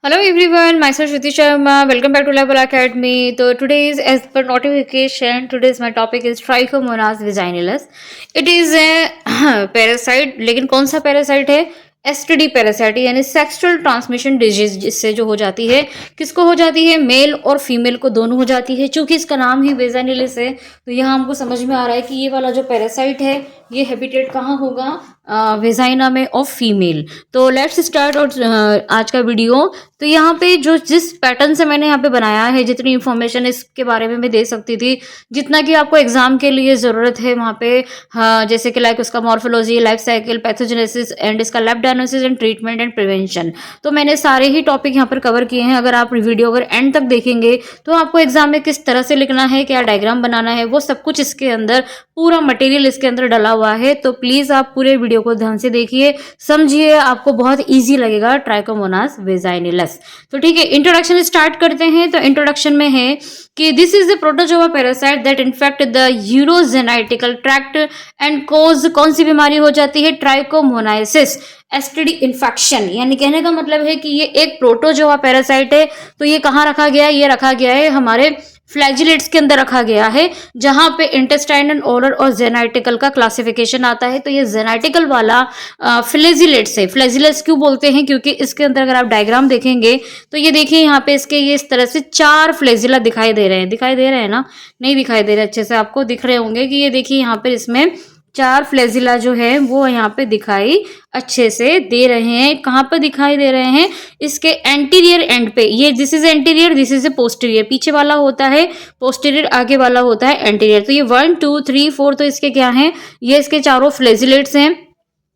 Hello everyone, myself Shruti Sharma. Welcome back to Level Academy. So today is as per notification. Today's my topic is Trichomonas vaginalis. It is a parasite. लेकिन कौन सा parasite है? STD parasite यानी sexual transmission disease, जिससे जो हो जाती है, किसको हो जाती है, मेल और फीमेल को दोनों हो जाती है। चूंकि इसका नाम ही वेजानिलिस है तो यहाँ हमको समझ में आ रहा है कि ये वाला जो पैरासाइट है ये हैबिटेट कहाँ होगा, वेजाइना में ऑफ फीमेल। तो लेट्स स्टार्ट और आज का वीडियो। तो यहाँ पे जो जिस पैटर्न से मैंने यहाँ पे बनाया है, जितनी इंफॉर्मेशन इसके बारे में मैं दे सकती थी, जितना कि आपको एग्जाम के लिए ज़रूरत है वहाँ पे, हाँ, जैसे कि लाइक उसका morphology, life cycle, pathogenesis and इसका lab diagnosis and treatment and prevention, तो मैंने सारे ही टॉपिक यहाँ पर कवर किए हैं। अगर आप वीडियो अगर एंड तक देखेंगे तो आपको एग्जाम में किस तरह से लिखना है, क्या डायग्राम बनाना है, वो सब कुछ इसके अंदर, पूरा मटेरियल इसके अंदर डला हुआ है। तो प्लीज़ आप पूरे वीडियो को ध्यान से देखिए, समझिए, आपको बहुत ईजी लगेगा ट्राइकोमोनास वेजाइनिलस। तो ठीक है, इंट्रोडक्शन स्टार्ट करते हैं। तो इंट्रोडक्शन में है कि this is the protozoa parasite that infect the urogenital tract and cause, कौन सी बीमारी हो जाती है, ट्राइकोमोनाइसिस, एसटीडी इन्फेक्शन। यानी कहने का मतलब है कि ये एक प्रोटोजोआ पैरासाइट है। तो ये कहाँ रखा गया है, ये रखा गया है हमारे फ्लैजिलेट्स के अंदर रखा गया है, जहां पे इंटेस्टाइनल, ओरल और जेनाइटिकल का क्लासिफिकेशन आता है। तो ये जेनाइटिकल वाला फ्लैजिलेट्स है। फ्लैजिलेट्स क्यों बोलते हैं, क्योंकि इसके अंदर अगर आप डायग्राम देखेंगे तो ये देखिए यहाँ पे इसके ये इस तरह से 4 फ्लैजिला दिखाई दे रहे हैं। दिखाई दे रहे हैं ना, नहीं दिखाई दे रहे, अच्छे से आपको दिख रहे होंगे कि ये देखिए यहाँ पर इसमें 4 फ्लैजिला जो है वो यहाँ पे दिखाई अच्छे से दे रहे हैं। कहाँ पर दिखाई दे रहे हैं, इसके एंटीरियर एंड पे। ये this is anterior, this is A posterior. पीछे वाला होता है पोस्टीरियर, आगे वाला होता है एंटीरियर। तो ये 1 2 3 4 तो इसके क्या हैं, ये इसके चारों फ्लैजिलेट्स हैं।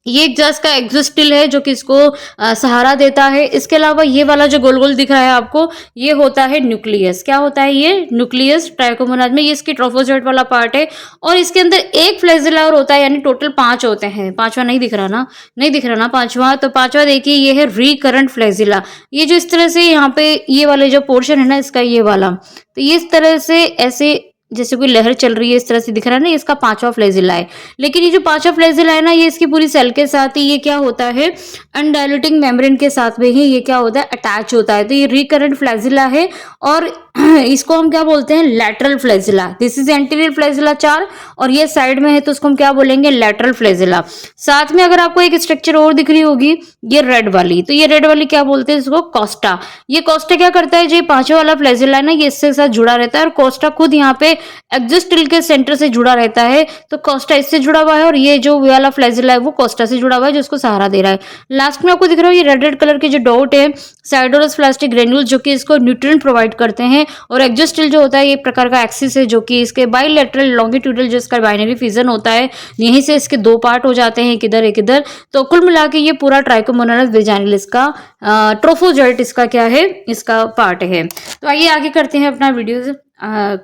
ये एक जस्ट का एक्सोस्टिल है जो कि इसको सहारा देता है। इसके अलावा ये वाला जो गोल गोल दिख रहा है आपको, ये होता है न्यूक्लियस। क्या होता है ये, न्यूक्लियस ट्राइकोमोनास में, ये इसकी ट्रोफोजोइट वाला पार्ट है। और इसके अंदर एक फ्लैजिला और होता है, यानी टोटल 5 होते हैं। पांचवा नहीं दिख रहा ना, नहीं दिख रहा ना पांचवा। तो पांचवा देखिए, ये है रिकरेंट फ्लैजिला। ये जो इस तरह से यहाँ पे ये वाले जो पोर्शन है ना इसका, ये वाला, तो ये इस तरह से ऐसे जैसे कोई लहर चल रही है इस तरह से दिख रहा है ना, इसका 5वां फ्लैजिला है। लेकिन ये जो 5वां फ्लैजिला है ना, ये इसकी पूरी सेल के साथ ही ये क्या होता है, अनडाइलेटिंग मेम्ब्रेन के साथ में ही ये क्या होता है, अटैच होता है। तो ये रिकरेंट फ्लैजिला है और इसको हम क्या बोलते हैं, lateral flagella. This is anterior flagella 4 और ये साइड में है तो उसको हम क्या बोलेंगे, लैटरल फ्लैजिला। साथ में अगर आपको एक स्ट्रक्चर और दिख रही होगी, ये रेड वाली, तो ये रेड वाली क्या बोलते हैं इसको, कोस्टा। ये कोस्टा क्या करता है, जो 5वां वाला फ्लैजिला है ना, ये इसके साथ जुड़ा रहता है और कोस्टा खुद यहाँ पे एक्सोस्टिल के सेंटर से जुड़ा रहता है। तो कोस्टा इससे जुड़ा हुआ है और ये जो वाला फ्लैजिला है वो कोस्टा से जुड़ा हुआ है, जो उसको सहारा दे रहा है। लास्ट में आपको दिख रहा है ये रेड रेड कलर के जो डॉट है, साइडोरस प्लास्टिक ग्रेन्यूल्स, जो कि इसको न्यूट्रिएंट प्रोवाइड करते हैं। और एक्सोस्टिल जो होता है ये एक प्रकार का एक्सिस है, जो कि इसके बाइलेटरल लॉन्गिट्यूडल जो इसका बाइनरी फिजन होता है, यहीं से इसके 2 पार्ट हो जाते हैं, एक इधर एक इधर। तो कुल मिला के ये पूरा ट्राइकोमोनास वेजाइनिलिस का ट्रोफोजोइट इसका क्या है, इसका पार्ट है। तो आइए आगे करते हैं अपना वीडियो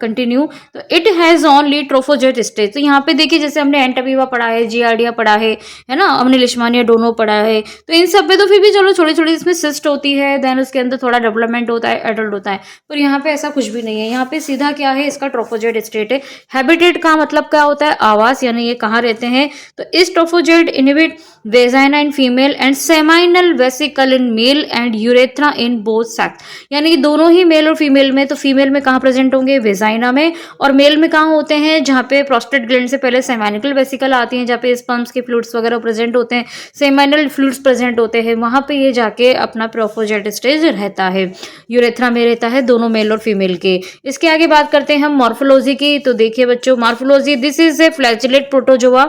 कंटिन्यू। तो it has only trophozoite stage. तो यहाँ पे देखिए, जैसे हमने एंटाबीवा पढ़ा है, जियार्डिया पढ़ा है ना, हमने लिशमानिया डोनो पढ़ा है। तो इन सब पे तो फिर भी चलो थोड़ी थोड़ी इसमें सिस्ट होती है, देन उसके अंदर थोड़ा डेवलपमेंट होता है, एडल्ट होता है। पर यहाँ पे ऐसा कुछ भी नहीं है। यहाँ पे सीधा क्या है, इसका ट्रोफोजोइट स्टेट है। हैबिटेट का मतलब क्या होता है, आवास, यानी ये कहाँ रहते हैं। तो इस trophozoite inhibit vagina in female and seminal vesicle in male and urethra in both sex. यानी कि दोनों ही मेल और फीमेल में। तो फीमेल में कहाँ प्रेजेंट होंगे, वेजाइना में, और मेल में कहाँ होते हैं, जहाँ पे प्रोस्टेट ग्लैंड से पहले सेमाइनल वेसिकल आती हैं, जहाँ पे स्पर्म्स के फ्लूइड्स वगैरह प्रेजेंट होते हैं, सेमाइनल फ्लूइड्स प्रेजेंट होते हैं, वहां पे ये जाके अपना ट्रोफोजोइट स्टेज रहता है। यूरेथ्रा में रहता है, दोनों मेल और फीमेल के। इसके आगे बात करते हैं हम मॉर्फोलॉजी की। तो देखिए बच्चों, morphology, this is a flagellate protozoa.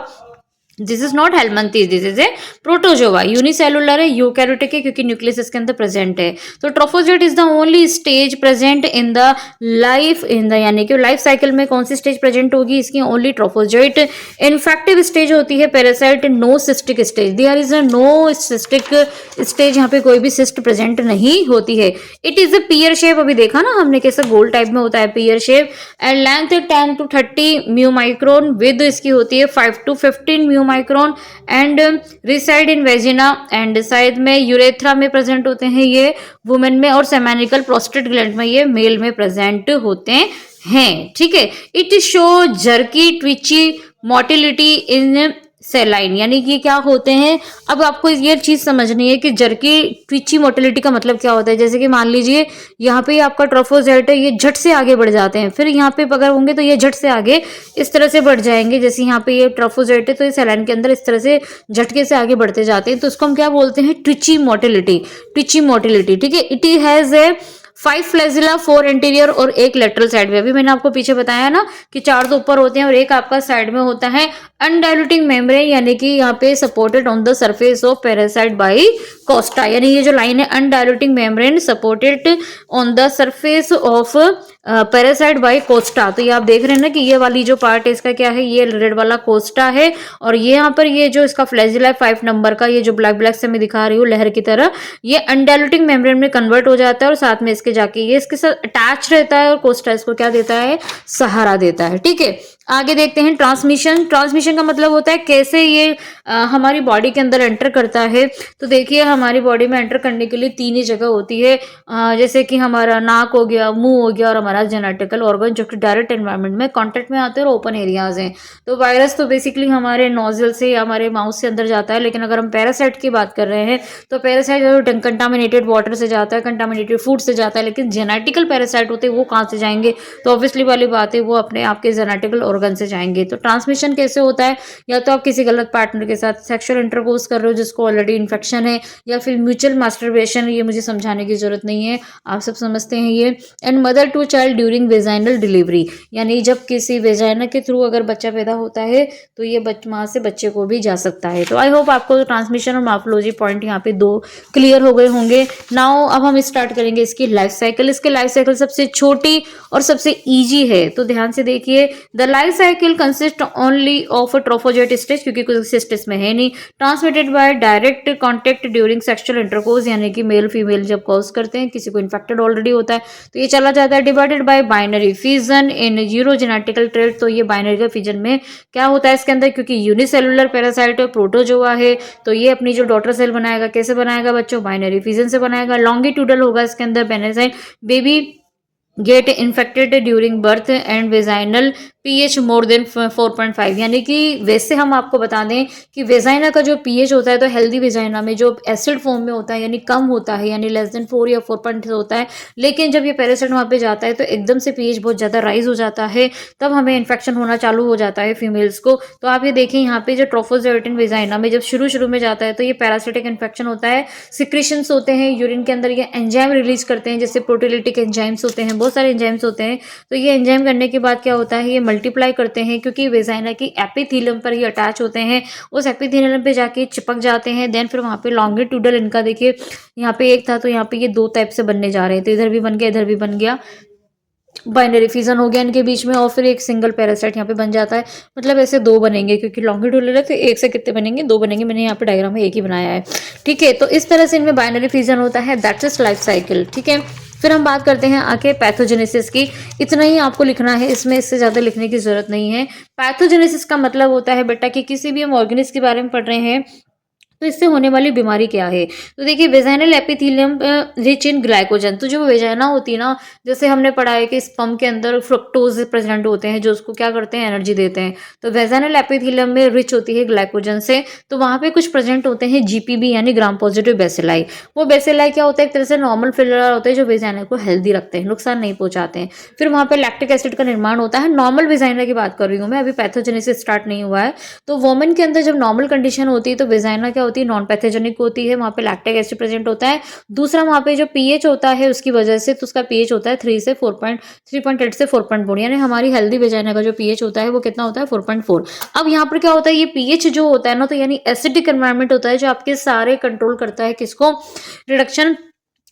This is not helminths, this is a protozoa. Unicellular है, यूकैरियोटिक है, क्योंकि न्यूक्लियस इसके अंदर प्रेजेंट है। तो trophozoite is the only stage present in the life, in the, यानी कि लाइफ साइकिल में कौन सी स्टेज प्रेजेंट होगी, इसकी ओनली ट्रोफोजोइट। इन्फेक्टिव स्टेज होती है parasite, no cystic stage, there is no cystic stage, यहाँ पे कोई भी सिस्ट प्रेजेंट नहीं होती है। It is a pear shape, अभी देखा ना हमने कैसे गोल टाइप में होता है pear shape, and length 10 to 30 mu micron, with इसकी होती है 5 to 15 mu micron, and reside in vagina and side में यूरेथ्रा में प्रेजेंट होते हैं ये वुमेन में, और सेमेनिकल प्रोस्टेट ग्लैंड में ये मेल में प्रेजेंट होते हैं। ठीक है, it show jerky twitchy motility in saline, यानी कि क्या होते हैं। अब आपको ये चीज समझनी है कि जर्की ट्विची मोटिलिटी का मतलब क्या होता है। जैसे कि मान लीजिए यहाँ पे आपका ट्रोफोजाइट है, ये झट से आगे बढ़ जाते हैं, फिर यहाँ पे अगर होंगे तो ये झट से आगे इस तरह से बढ़ जाएंगे। जैसे यहाँ पे ये ट्रोफोजाइट है तो ये सेलाइन के अंदर इस तरह से झटके से आगे बढ़ते जाते हैं, तो उसको हम क्या बोलते हैं, ट्विची मोटिलिटी। ट्विची मोटिलिटी, ठीक है। It has a 5 flagella, 4 interior और 1 लेटरल साइड में। अभी मैंने आपको पीछे बताया ना कि 4 तो ऊपर होते हैं और 1 आपका साइड में होता है। अनडाइल्यूटिंग मेम्ब्रेन, यानी कि यहाँ पे supported on the surface of parasite by costa, यानी ये जो लाइन है, undulating membrane supported on the surface of parasite by costa. तो ये आप देख रहे हैं ना कि ये वाली जो पार्ट है इसका क्या है, ये रेड वाला कोस्टा है, और ये यहाँ पर ये जो इसका फ्लैजिला 5 नंबर का, ये जो ब्लैक ब्लैक से मैं दिखा रही हूँ लहर की तरह, ये अनडाइल्यूटिंग मेम्ब्रेन में कन्वर्ट हो जाता है और साथ में इसके जाके ये इसके साथ अटैच रहता है और कोस्टा इसको क्या देता है, सहारा देता है, ठीक है। आगे देखते हैं ट्रांसमिशन। ट्रांसमिशन का मतलब होता है कैसे ये हमारी बॉडी के अंदर एंटर करता है। तो देखिए हमारी बॉडी में एंटर करने के लिए 3 ही जगह होती है, जैसे कि हमारा नाक हो गया, मुंह हो गया और हमारा जेनेटिकल ऑर्गन, जो कि डायरेक्ट एनवायरनमेंट में कांटेक्ट में आते हैं और ओपन एरियाज हैं। तो वायरस तो बेसिकली हमारे नोजल से या हमारे माउथ से अंदर जाता है, लेकिन अगर हम पैरासाइट की बात कर रहे हैं तो पैरासाइट कंटामिनेटेड वाटर से जाता है, कंटामिनेटेड फूड से जाता है, लेकिन जेनेटिकल पैरासाइट होते हैं वो कहाँ से जाएंगे, तो ऑब्वियसली वाली बात है वो अपने आपके जेनेटिकल ऑर्गन से जाएंगे। तो ट्रांसमिशन कैसे होता है, या तो आप किसी गलत पार्टनर के साथ सेक्सुअल इंटरकोर्स कर रहे हो जिसको ऑलरेडी इन्फेक्शन है, या फिर म्यूचुअल मास्टरबेशन, ये मुझे समझाने की जरूरत नहीं है, आप सब समझते हैं ये। And mother to child during vaginal delivery, यानी जब किसी वेजाइना के थ्रू अगर बच्चा पैदा होता है तो ये माँ से बच्चे को भी जा सकता है। तो आई होप आपको ट्रांसमिशन और मार्फोलॉजी पॉइंट यहाँ पे 2 क्लियर हो गए होंगे। नाउ अब हम स्टार्ट करेंगे इसकी लाइफ साइकिल। इसके लाइफ साइकिल सबसे छोटी और सबसे इजी है, तो ध्यान से देखिए। The life cycle consist only of trophozoite stage, क्योंकि कुछ सिस्टेस में है नहीं। Transmitted by direct contact during sexual intercourse, यानी कि मेल फीमेल जब कॉज करते हैं, किसी को इन्फेक्टेड ऑलरेडी होता है तो ये चला जाता है। Divided by binary fission in urogenital tract, तो ये बाइनरी का फिजन में क्या होता है इसके अंदर, क्योंकि यूनिसेलुलर पैरासाइट प्रोटोजोआ है तो ये अपनी जो डॉटर सेल बनाएगा, कैसे बनाएगा बच्चों, बाइनरी फिजन से बनाएगा। लॉन्गिट्यूडल होगा इसके अंदर बेनेसाइन, baby get infected during birth and vaginal pH more than 4.5, यानी कि वैसे हम आपको बता दें कि वेजाइना का जो पीएच होता है तो हेल्दी वेजाइना में जो एसिड फॉर्म में होता है यानी कम होता है, यानी लेस देन 4 या 4.6 होता है, लेकिन जब ये पैरासाइट वहाँ पे जाता है तो एकदम से पीएच बहुत ज़्यादा राइज हो जाता है, तब हमें इन्फेक्शन होना चालू हो जाता है फीमेल्स को। तो आप ये देखें यहाँ पे जो ट्रोफोजोइटिन वेजाइना में जब शुरू में जाता है तो ये पैरासिटिक इन्फेक्शन होता है, सिक्रेशंस होते हैं यूरिन के अंदर, ये एंजाइम रिलीज करते हैं, जैसे प्रोटीलिटिक एंजाइम्स होते हैं, बहुत सारे एंजाइम्स होते हैं। तो ये एंजाइम करने के बाद क्या होता है, ये मल्टीप्लाई करते हैं, क्योंकि वेजाइना की एपिथेलियम पर ये अटैच होते हैं, उस एपिथेलियम पे जाके चिपक जाते हैं। देन फिर वहाँ पे लॉन्गिट्यूडल, इनका देखिए यहाँ पे एक था तो यहाँ पे ये 2 टाइप से बनने जा रहे हैं, तो इधर भी बन गया इधर भी बन गया, बाइनरी फिजन हो गया इनके बीच में, और फिर एक सिंगल पैरासाइट यहाँ पे बन जाता है। मतलब ऐसे 2 बनेंगे, क्योंकि लॉन्गिट्यूडल है तो एक से कितने बनेंगे, 2 बनेंगे। मैंने यहाँ पे डायग्राम में एक ही बनाया है, ठीक है। तो इस तरह से इनमें बाइनरी फिजन होता है, दैट्स इज लाइफ साइकिल, ठीक है। फिर हम बात करते हैं आके पैथोजेनेसिस की। इतना ही आपको लिखना है इसमें, इससे ज़्यादा लिखने की जरूरत नहीं है। पैथोजेनेसिस का मतलब होता है बेटा कि किसी भी हम ऑर्गेनिज्म के बारे में पढ़ रहे हैं तो इससे होने वाली बीमारी क्या है। तो देखिए vaginal epithelium rich in glycogen, तो जो वेजाइना होती है ना, जैसे हमने पढ़ा है कि स्पर्म के अंदर फ्रुक्टोज प्रेजेंट होते हैं जो उसको क्या करते हैं, एनर्जी देते हैं। तो वेजाइनल एपिथेलियम में रिच होती है ग्लाइकोजन से, तो वहाँ पे कुछ प्रेजेंट होते हैं जीपीबी यानी ग्राम पॉजिटिव बेसिलाई। वो बेसिलाई क्या होता है, एक तरह से नॉर्मल फिलर होते हैं जो वेजाइना को हेल्दी रखते हैं, नुकसान नहीं पहुंचाते हैं। फिर वहाँ पे लैक्टिक एसिड का निर्माण होता है। नॉर्मल वेजाइना की बात कर रही हूँ मैं, अभी पैथोजेनेसिस स्टार्ट नहीं हुआ है। तो वोमेन के अंदर जब नॉर्मल कंडीशन होती है तो वेजाइना क्या होती है, नॉन पैथोजेनिक होती है, वहाँ पे लैक्टिक एसिड प्रेजेंट होता है। दूसरा वहाँ पे जो पीएच होता है उसकी वजह से, तो उसका पीएच होता है 3 से 3.8 से 4.4, यानी हमारी हेल्दी वेजाइना का जो पीएच होता है वो कितना होता है, 4.4। अब यहाँ पर क्या होता है, ये पीएच जो होता है ना, तो यानी एसिडिक एनवायरनमेंट होता है जो आपके सारे कंट्रोल करता है किसको, रिडक्शन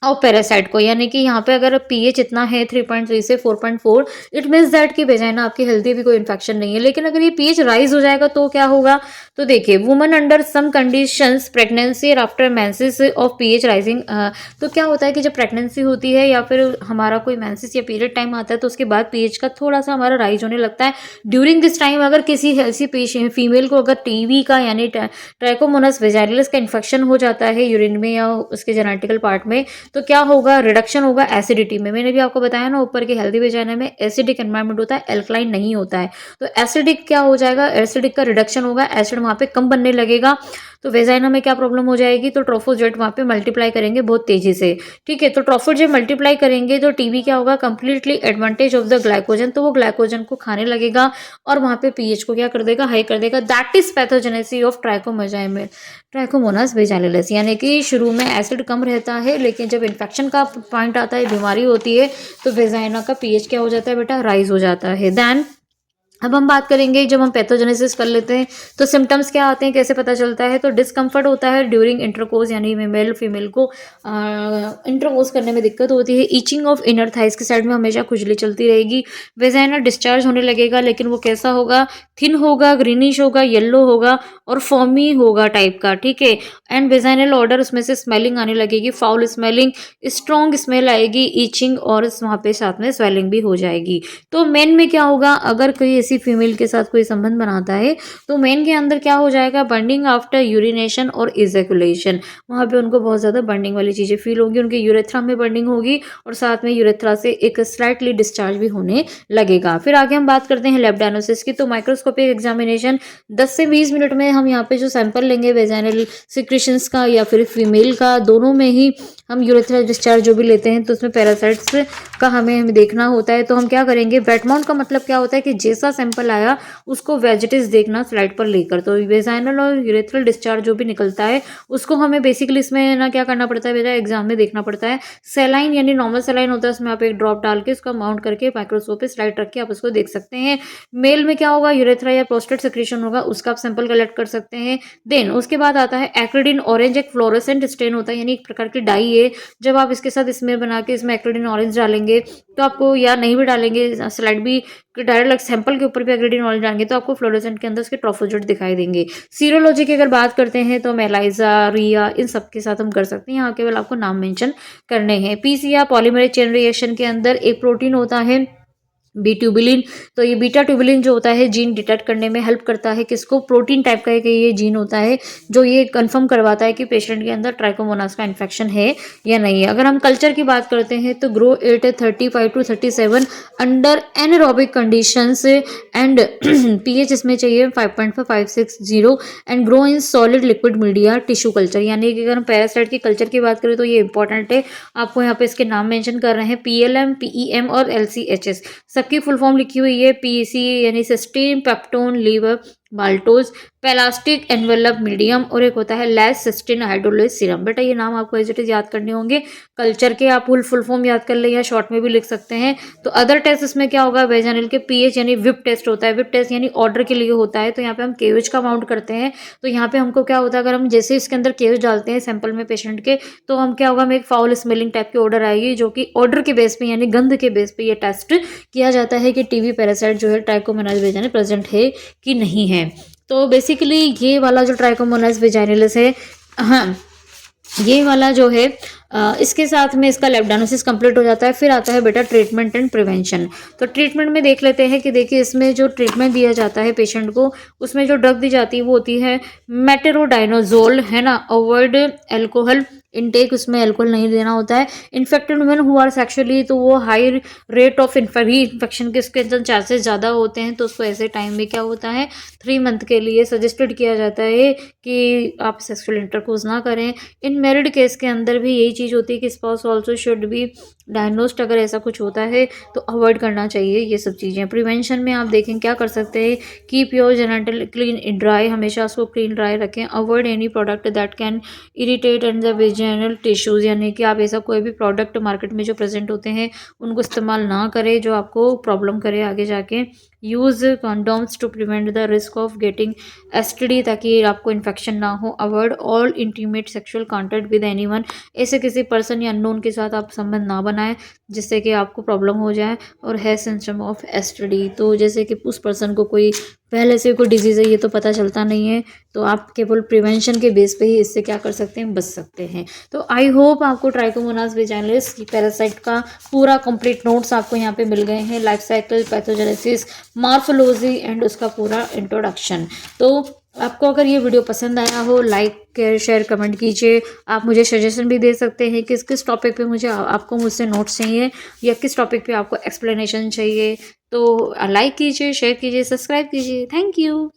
और पैरासाइट को। यानी कि यहाँ पे अगर पीएच इतना है 3.3 से 4.4, इट मीन्स दैट कि वेजाइना आपकी हेल्दी भी कोई इन्फेक्शन नहीं है। लेकिन अगर ये पीएच राइज हो जाएगा तो क्या होगा, तो देखिए woman under some conditions pregnancy और after menses of pH rising, तो क्या होता है कि जब प्रेगनेंसी होती है या फिर हमारा कोई मेंसेस या पीरियड टाइम आता है तो उसके बाद पीएच का थोड़ा सा हमारा राइज होने लगता है। ड्यूरिंग दिस टाइम अगर किसी ऐसी पेशेंट फीमेल को अगर टीबी का यानी ट्राइकोमोनास वेजाइनलिस का इन्फेक्शन हो जाता है यूरिन में या उसके जेनेटिकल पार्ट में, तो क्या होगा, रिडक्शन होगा एसिडिटी में। मैंने भी आपको बताया ना ऊपर के हेल्दी वेजाइना में एसिडिक एनवायरनमेंट होता है, एल्कलाइन नहीं होता है। तो एसिडिक क्या हो जाएगा, एसिडिक का रिडक्शन होगा, एसिड वहाँ पे कम बनने लगेगा। तो वेजाइना में क्या प्रॉब्लम हो जाएगी, तो ट्रोफोजेट वहाँ पे मल्टीप्लाई करेंगे बहुत तेजी से। ठीक है, तो ट्रोफोजेट मल्टीप्लाई करेंगे तो टीबी क्या होगा, completely advantage of the glycogen, तो वो ग्लाइकोजन को खाने लगेगा और वहाँ पे पीएच को क्या कर देगा, हाई कर देगा। That is pathogenesis of Trichomonas vaginalis, यानी कि शुरू में एसिड कम रहता है, लेकिन जब इन्फेक्शन का पॉइंट आता है, बीमारी होती है, तो वेजाइना का पीएच क्या हो जाता है बेटा, राइज हो जाता है। देन अब हम बात करेंगे, जब हम पैथोजेनेसिस कर लेते हैं तो सिम्टम्स क्या आते हैं, कैसे पता चलता है। तो डिस्कम्फर्ट होता है ड्यूरिंग इंटरकोर्स, यानी मेल फीमेल को इंटरकोर्स करने में दिक्कत होती है। ईचिंग ऑफ इनर थाइस के साइड में हमेशा खुजली चलती रहेगी। वेजाइना डिस्चार्ज होने लगेगा, लेकिन वो कैसा होगा, थिन होगा, ग्रीनिश होगा, येलो होगा और फॉर्मी होगा टाइप का। ठीक है, एंड वेजाइनल ऑर्डर, उसमें से स्मेलिंग आने लगेगी, फाउल स्मेलिंग, स्ट्रॉन्ग स्मेल आएगी, ईचिंग और वहाँ पे साथ में स्वेलिंग भी हो जाएगी। तो मेन में क्या होगा, अगर कोई ऐसी फीमेल के साथ कोई संबंध बनाता है तो मेन के अंदर क्या हो जाएगा, बर्निंग आफ्टर यूरिनेशन और इजैकुलेशन, वहाँ पे उनको बहुत ज़्यादा बर्निंग वाली चीज़ें फील होंगी, उनके यूरेथ्रा में बर्निंग होगी और साथ में यूरेथ्रा से एक स्लाइटली डिस्चार्ज भी होने लगेगा। फिर आगे हम बात करते हैं लैब डायग्नोसिस की। तो माइक्रोस्कोपिक एग्जामिनेशन 10 से 20 मिनट में हम यहाँ पे जो सैंपल लेंगे वेजाइनल सिक्रेशंस का या फिर फीमेल का, दोनों में ही हम यूरेथ्रा डिस्चार्ज जो भी लेते हैं तो उसमें पैरासाइट्स का हमें देखना होता है। तो हम क्या करेंगे, वेटमाउंट का मतलब क्या होता है कि जैसा सैंपल आया उसको वेजिटेज देखना स्लाइड पर लेकर। तो वेजाइनल और यूरेथ्रल डिस्चार्ज जो भी निकलता है उसको हमें बेसिकली इसमें ना क्या करना पड़ता है बेटा, एग्जाम में देखना पड़ता है। सेलाइन यानी नॉर्मल सेलाइन होता है, उसमें आप एक ड्रॉप डाल के उसका माउंट करके माइक्रोस्कोप पे स्लाइड रख के आप उसको देख सकते हैं। मेल में क्या होगा, यूरेथ्रा या प्रोस्टेट सिक्रेशन होगा, उसका आप सैंपल कलेक्ट कर सकते हैं। देन उसके बाद आता है एक्रिडिन ऑरेंज, एक फ्लोरोसेंट स्टेन होता है, यानी एक प्रकार की डाई है। जब आप इसके साथ स्मेयर बना के इसमें एक्रिडिन ऑरेंज डालेंगे तो आपको, या नहीं भी डालेंगे स्लाइड भी, डायरेक्ट सैंपल के ऊपर भी एक्रिडिन ऑरेंज डालेंगे तो आपको फ्लोरोसेंट के अंदर उसके ट्रोफोजेट दिखाई देंगे। सीरोलॉजी की अगर बात करते हैं तो मेलाइजा, रिया, इन सब के साथ हम कर सकते हैं, यहाँ केवल आपको नाम मेंशन करने हैं। पीसीआर पॉलीमरेज चेन रिएक्शन के अंदर एक प्रोटीन होता है बी ट्यूबिलिन, तो ये बीटा ट्यूबिलिन जो होता है जीन डिटेक्ट करने में हेल्प करता है। किसको, प्रोटीन टाइप का एक ये जीन होता है जो ये कंफर्म करवाता है कि पेशेंट के अंदर ट्राइकोमोनास का इन्फेक्शन है या नहीं है। अगर हम कल्चर की बात करते हैं तो grow at 35 to 37 under anaerobic conditions and pH इसमें चाहिए 5.560 and grow in solid liquid media tissue culture, यानी कि अगर हम पैरासाइट की कल्चर की बात करें तो ये इंपॉर्टेंट है। आपको यहाँ पे इसके नाम मेंशन कर रहे हैं, पीएलएम, पीईएम और एलसीएचएस, सबकी फुल फॉर्म लिखी हुई है। पीसी यानी सिस्टीन पेप्टोन लीवर माल्टोज, पेलास्टिक एनवेलप मीडियम और एक होता है लेस सिस्टीन हाइड्रोलिस सीरम। बेटा ये नाम आपको एज इट इज याद करने होंगे। कल्चर के आप फुल फॉर्म याद कर ले या शॉर्ट में भी लिख सकते हैं। तो अदर टेस्ट इसमें क्या होगा, वेजाइनल के पीएच यानी विप टेस्ट होता है। विप टेस्ट यानी ऑर्डर के लिए होता है, तो यहाँ पे हम केएच का काउंट करते हैं। तो यहाँ पे हमको क्या होता है, अगर हम जैसे इसके अंदर केएच डालते हैं सैंपल में पेशेंट के, तो हम क्या होगा, हमें एक फाउल स्मेलिंग टाइप की ऑर्डर आएगी, जो कि ऑर्डर के बेस पे यानी गंध के बेस पे ये टेस्ट किया जाता है कि टीबी पैरासाइट जो है ट्राइकोमोनास वेजाइनल प्रेजेंट है कि नहीं है। तो बेसिकली ये वाला जो ट्राइकोमोनास वेजाइनलिस है, हाँ ये वाला जो है इसके साथ में इसका लैब डायग्नोसिस कंप्लीट हो जाता है। फिर आता है बेटा ट्रीटमेंट एंड प्रिवेंशन। तो ट्रीटमेंट में देख लेते हैं कि देखिए इसमें जो ट्रीटमेंट दिया जाता है पेशेंट को, उसमें जो ड्रग दी जाती है वो होती है मेटेरोडाइनोजोल, है ना। अवॉइड एल्कोहल इनटेक, उसमें अल्कोहल नहीं देना होता है। Infected women who are sexually, तो वो हाई रेट ऑफ इन्फेक्शन के इसके चांसेस ज़्यादा होते हैं, तो उसको ऐसे टाइम में क्या होता है 3 मंथ के लिए सजेस्टेड किया जाता है कि आप सेक्सुअल इंटरकोर्स ना करें। इन मैरिड केस के अंदर भी यही चीज़ होती है कि spouse also should be diagnosed, अगर ऐसा कुछ होता है तो अवॉइड करना चाहिए ये सब चीज़ें। प्रिवेंशन में आप देखें क्या कर सकते हैं, keep your genital clean dry, हमेशा उसको क्लीन ड्राई रखें। Avoid any product that can irritate and the vaginal tissues, यानी कि आप ऐसा कोई भी प्रोडक्ट मार्केट में जो प्रेजेंट होते हैं उनको इस्तेमाल ना करें जो आपको प्रॉब्लम करे आगे जाके। Use condoms to prevent the risk of getting STD, ताकि आपको इन्फेक्शन ना हो। Avoid all intimate sexual contact with anyone, ऐसे किसी पर्सन या अननोन के साथ आप संबंध ना बनाएं जिससे कि आपको प्रॉब्लम हो जाए। और है सिम्टम ऑफ एसटीडी, तो जैसे कि उस पर्सन को कोई पहले से कोई डिजीज़ है ये तो पता चलता नहीं है, तो आप केवल प्रिवेंशन के बेस पे ही इससे क्या कर सकते हैं, बच सकते हैं। तो आई होप आपको ट्राइकोमोनास वेजाइनलिस पैरासाइट का पूरा कंप्लीट नोट्स आपको यहाँ पे मिल गए हैं, life cycle, pathogenesis, morphology and उसका पूरा इंट्रोडक्शन। तो आपको अगर ये वीडियो पसंद आया हो, लाइक शेयर कमेंट कीजिए। आप मुझे सजेशन भी दे सकते हैं किस किस टॉपिक पे मुझे आपको मुझसे नोट्स चाहिए या किस टॉपिक पे आपको एक्सप्लेनेशन चाहिए। तो लाइक कीजिए, शेयर कीजिए, सब्सक्राइब कीजिए। Thank you.